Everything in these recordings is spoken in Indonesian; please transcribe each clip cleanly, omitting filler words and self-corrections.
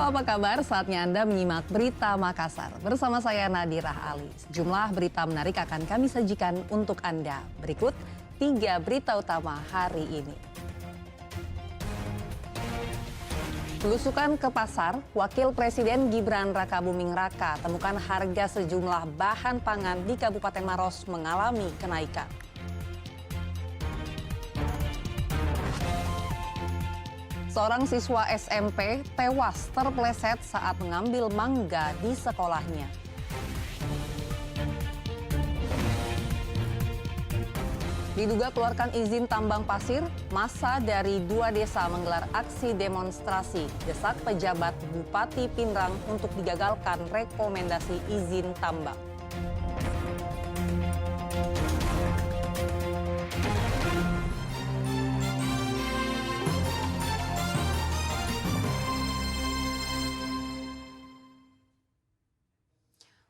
Halo, apa kabar? Saatnya Anda menyimak Berita Makassar. Bersama saya Nadirah Ali. Sejumlah berita menarik akan kami sajikan untuk Anda. Berikut 3 berita utama hari ini. Belusukan ke pasar, Wakil Presiden Gibran Rakabuming Raka temukan harga sejumlah bahan pangan di Kabupaten Maros mengalami kenaikan. Seorang siswa SMP tewas terpleset saat mengambil mangga di sekolahnya. Diduga keluarkan izin tambang pasir, massa dari 2 desa menggelar aksi demonstrasi desak pejabat Bupati Pinrang untuk digagalkan rekomendasi izin tambang.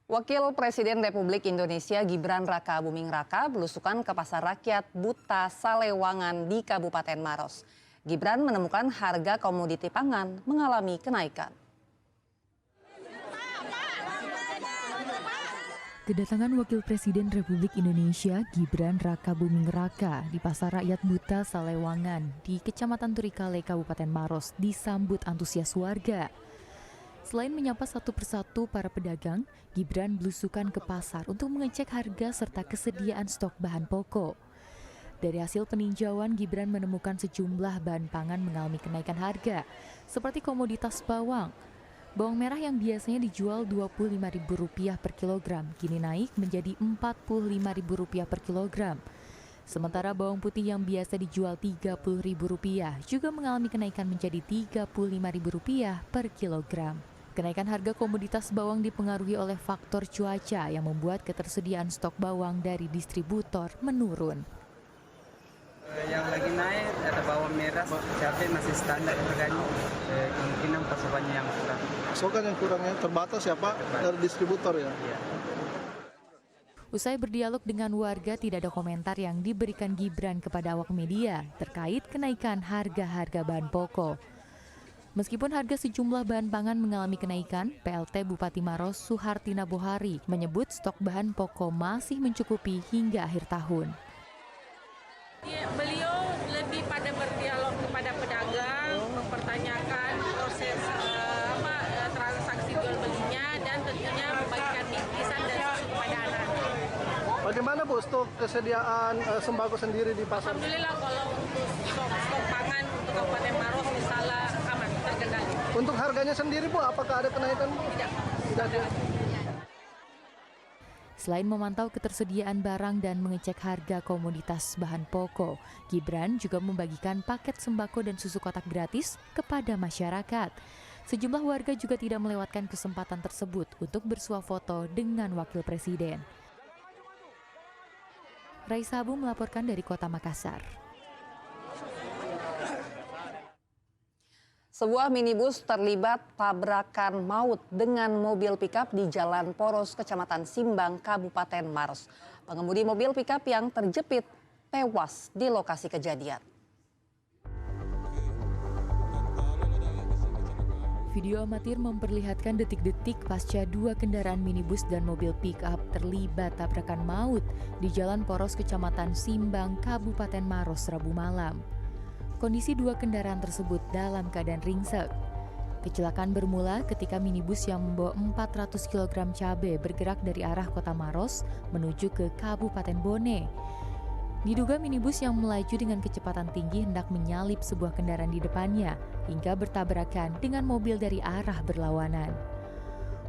Wakil Presiden Republik Indonesia Gibran Rakabuming Raka belusukan ke pasar rakyat Buta Salewangan di Kabupaten Maros. Gibran menemukan harga komoditi pangan mengalami kenaikan. Kedatangan Wakil Presiden Republik Indonesia Gibran Rakabuming Raka di pasar rakyat Buta Salewangan di Kecamatan Turikale, Kabupaten Maros disambut antusias warga. Selain menyapa satu persatu para pedagang, Gibran belusukan ke pasar untuk mengecek harga serta kesediaan stok bahan pokok. Dari hasil peninjauan, Gibran menemukan sejumlah bahan pangan mengalami kenaikan harga, seperti komoditas bawang. Bawang merah yang biasanya dijual Rp25.000 per kilogram, kini naik menjadi Rp45.000 per kilogram. Sementara bawang putih yang biasa dijual Rp30.000 juga mengalami kenaikan menjadi Rp35.000 per kilogram. Kenaikan harga komoditas bawang dipengaruhi oleh faktor cuaca yang membuat ketersediaan stok bawang dari distributor menurun. Yang lagi naik ada bawang merah, cabai masih standar harganya. Kemungkinan pasokannya yang kurang. Pasokan yang kurangnya terbatas ya Pak, dari distributor ya? Iya. Usai berdialog dengan warga, tidak ada komentar yang diberikan Gibran kepada awak media terkait kenaikan harga-harga bahan pokok. Meskipun harga sejumlah bahan pangan mengalami kenaikan, PLT Bupati Maros Suhartina Bohari menyebut stok bahan pokok masih mencukupi hingga akhir tahun. Beliau lebih pada berdialog kepada pedagang, mempertanyakan proses transaksi jual belinya dan tentunya membagikan bingkisan dan susu kepada anak. Bagaimana Bu stok kesediaan sembako sendiri di pasar? Alhamdulillah kalau untuk stok pangan untuk Kabupaten Maros misalnya aman, terkendali. Untuk harganya sendiri Bu, apakah ada kenaikan? Tidak ada. Selain memantau ketersediaan barang dan mengecek harga komoditas bahan pokok, Gibran juga membagikan paket sembako dan susu kotak gratis kepada masyarakat. Sejumlah warga juga tidak melewatkan kesempatan tersebut untuk bersuah foto dengan Wakil Presiden. Raisa Abu melaporkan dari Kota Makassar. Sebuah minibus terlibat tabrakan maut dengan mobil pikap di Jalan Poros, Kecamatan Simbang, Kabupaten Maros. Pengemudi mobil pikap yang terjepit tewas di lokasi kejadian. Video amatir memperlihatkan detik-detik pasca 2 kendaraan minibus dan mobil pick-up terlibat tabrakan maut di Jalan Poros, Kecamatan Simbang, Kabupaten Maros, Rabu malam. Kondisi 2 kendaraan tersebut dalam keadaan ringsek. Kecelakaan bermula ketika minibus yang membawa 400 kg cabai bergerak dari arah Kota Maros menuju ke Kabupaten Bone. Diduga minibus yang melaju dengan kecepatan tinggi hendak menyalip sebuah kendaraan di depannya hingga bertabrakan dengan mobil dari arah berlawanan.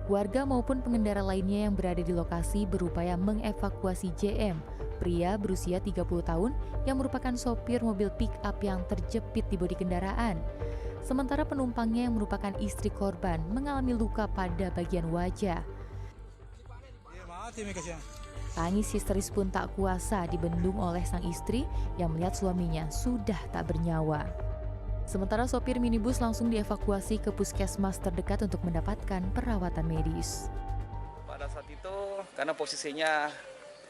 Warga maupun pengendara lainnya yang berada di lokasi berupaya mengevakuasi JM, pria berusia 30 tahun yang merupakan sopir mobil pick-up yang terjepit di bodi kendaraan. Sementara penumpangnya yang merupakan istri korban mengalami luka pada bagian wajah. Tangis histeris pun tak kuasa dibendung oleh sang istri yang melihat suaminya sudah tak bernyawa. Sementara sopir minibus langsung dievakuasi ke puskesmas terdekat untuk mendapatkan perawatan medis. Pada saat itu, karena posisinya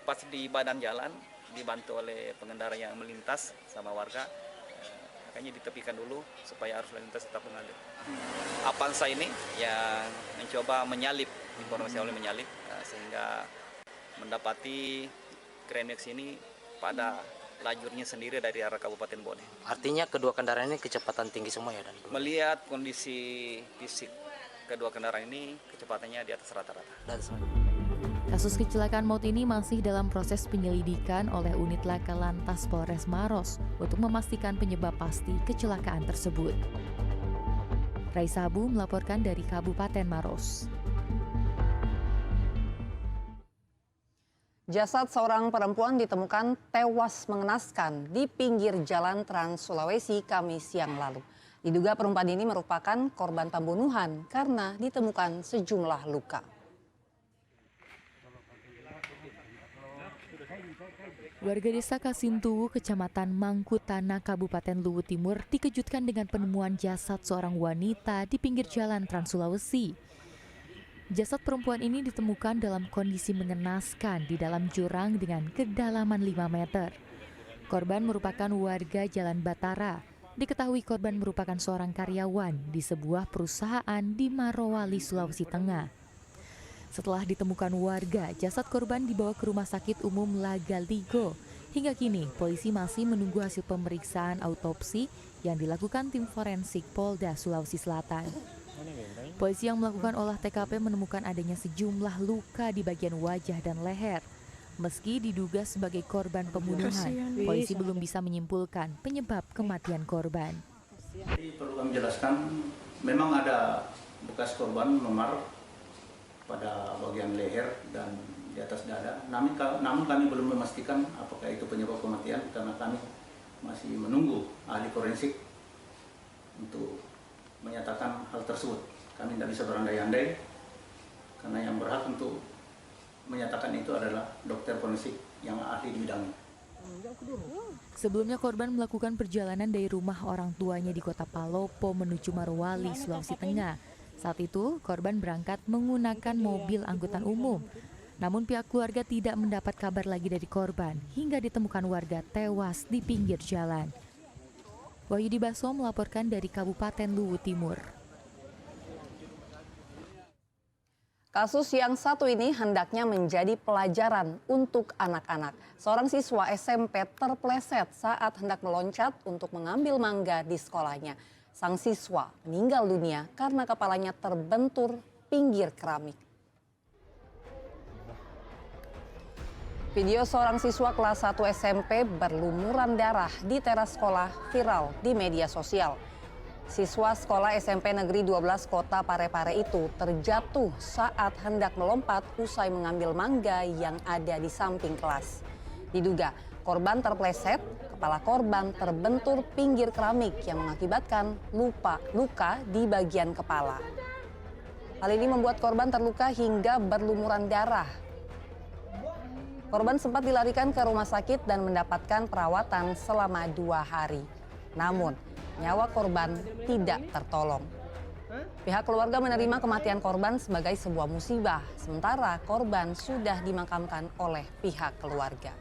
pas di badan jalan, dibantu oleh pengendara yang melintas sama warga, Makanya ditepikan dulu supaya arus lalu lintas tetap mengalir. Avanza ini yang mencoba menyalip, informasi awalnya menyalip, sehingga mendapati Kranex ini pada lajurnya sendiri dari arah Kabupaten Bone. Artinya kedua kendaraan ini kecepatan tinggi semua ya? Dan Melihat kondisi fisik kedua kendaraan ini, kecepatannya di atas rata-rata. Kasus kecelakaan maut ini masih dalam proses penyelidikan oleh unit Laka Lantas Polres Maros untuk memastikan penyebab pasti kecelakaan tersebut. Raisa Abu melaporkan dari Kabupaten Maros. Jasad seorang perempuan ditemukan tewas mengenaskan di pinggir jalan Trans Sulawesi Kamis siang lalu. Diduga perempuan ini merupakan korban pembunuhan karena ditemukan sejumlah luka. Warga desa Kasintuwu, Kecamatan Mangkutana, Kabupaten Luwu Timur dikejutkan dengan penemuan jasad seorang wanita di pinggir jalan Trans Sulawesi. Jasad perempuan ini ditemukan dalam kondisi mengenaskan di dalam jurang dengan kedalaman 5 meter. Korban merupakan warga Jalan Batara. Diketahui korban merupakan seorang karyawan di sebuah perusahaan di Morowali, Sulawesi Tengah. Setelah ditemukan warga, jasad korban dibawa ke Rumah Sakit Umum Lagaligo. Hingga kini, polisi masih menunggu hasil pemeriksaan autopsi yang dilakukan tim forensik Polda Sulawesi Selatan. Polisi yang melakukan olah TKP menemukan adanya sejumlah luka di bagian wajah dan leher. Meski diduga sebagai korban pembunuhan, polisi belum bisa menyimpulkan penyebab kematian korban. Jadi perlu kami jelaskan, memang ada bekas korban memar pada bagian leher dan di atas dada. Namun kami belum memastikan apakah itu penyebab kematian karena kami masih menunggu ahli forensik untuk menyatakan hal tersebut. Kami tidak bisa berandai-andai karena yang berhak untuk menyatakan itu adalah dokter forensik yang ahli di bidangnya. Sebelumnya korban melakukan perjalanan dari rumah orang tuanya di Kota Palopo menuju Morowali, Sulawesi Tengah. Saat itu korban berangkat menggunakan mobil angkutan umum. Namun pihak keluarga tidak mendapat kabar lagi dari korban hingga ditemukan warga tewas di pinggir jalan. Wahyudi Baso melaporkan dari Kabupaten Luwu Timur. Kasus yang satu ini hendaknya menjadi pelajaran untuk anak-anak. Seorang siswa SMP terpleset saat hendak meloncat untuk mengambil mangga di sekolahnya. Sang siswa meninggal dunia karena kepalanya terbentur pinggir keramik. Video seorang siswa kelas 1 SMP berlumuran darah di teras sekolah viral di media sosial. Siswa sekolah SMP Negeri 12 Kota Parepare itu terjatuh saat hendak melompat usai mengambil mangga yang ada di samping kelas. Diduga korban terpleset, kepala korban terbentur pinggir keramik yang mengakibatkan luka di bagian kepala. Hal ini membuat korban terluka hingga berlumuran darah. Korban sempat dilarikan ke rumah sakit dan mendapatkan perawatan selama 2 hari. Namun, nyawa korban tidak tertolong. Pihak keluarga menerima kematian korban sebagai sebuah musibah, sementara korban sudah dimakamkan oleh pihak keluarga.